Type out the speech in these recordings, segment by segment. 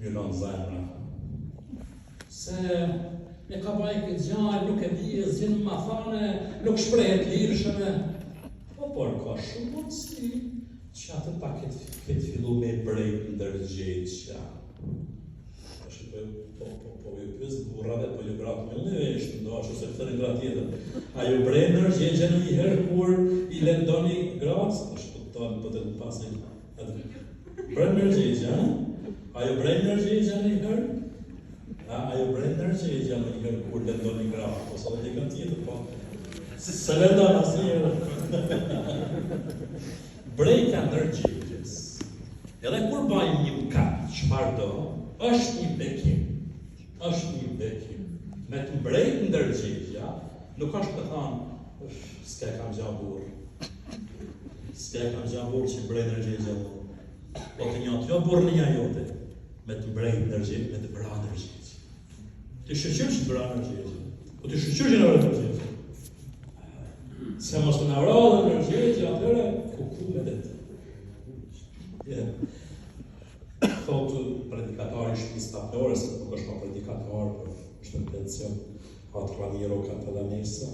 mjëllon zemra. Se e ka bajke gjallë, nuk e di, zvinë ma thane, nuk shprehet lirshme. Por ka shumë mundësi që atë pa këtë fillu me brejt ndërgjegja. Po ju pës burrave, po ju gratë me në veshtë, ndashë se këtë në gratë tjetër. A ju brejt ndërgjegja në një herë kur i lendoni gratë? është të tonë, po të në pasin. Brejt ndërgjegja, a ju brejt ndërgjegja në një herë? A ju brejt ndërgjegja në një herë kur lendoni gratë? Po sa dhe një kanë tjetër, po. Se lendon asë njërë. Brejtja ndërgjegjes. Edhe kur bajnë një mkat, çfarë do, është një bekim. Është një bekim. Me të mbrejt ndërgjegja, nuk është të thanë, s'ke kam gja burë. S'ke kam gja burë që mbrejt ndërgjegja. Po të njotë, jo burë një jote. Me të mbrejt ndërgjegja, me të bra ndërgjegja. Të shëqyrë që të bra ndërgjegja. Po të shëqyrë që në bra ndërgjegja. Se mos të navra dhe ndërgjegja, atëre, ku me dhe të. Thotë predikatari shtëpisë tapnore, se nuk është pa predikatar, për është në pension, Patr Raniero Cantalamessa.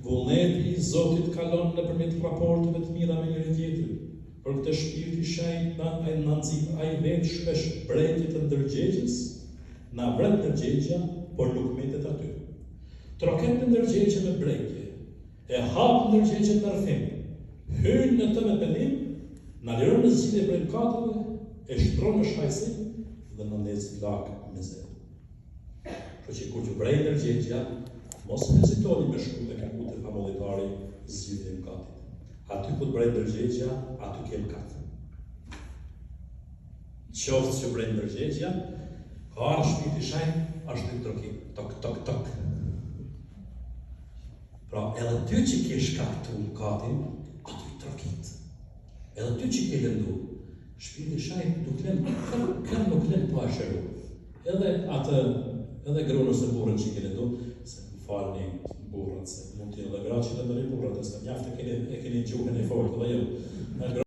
Vullneti i Zotit kalon nëpërmjet raporteve të mira me njëri tjetrin. Për këtë shpirti shenjtë na nxit ai vetë shpesh brejtje të ndërgjegjes, na vret ndërgjegja, por nuk mbetet aty. Troket në ndërgjegje me brejtje, e hap ndërgjegjen me rrëfim, hyn në të me pendim, na liron në zgjidhje prej mëkateve, e shtron në shajsim dhe në ndezë lak me zë. Kështu që kur t'ju brej ndërgjegja, mos hezitoni me shku dhe kërku të famulletari zgjidhje mëkatit. Aty ku t'brej ndërgjegja, aty ke mëkat. Qoftë që brej ndërgjegja, ka arë shpirti shenjtë, është të trokim, tok, tok, tok. Pra, edhe ty që ke shkaktu mëkatin, aty trokit. Edhe ty që ke lëndu, shpirti shenjtë nuk nuk lën pa shëru. Edhe gronës e burën që ke lëndu, se më falni burën, se mund t'jene dhe gra që lëndëri burën, se mjaftë e keni gjuhën e fortë dhe jo.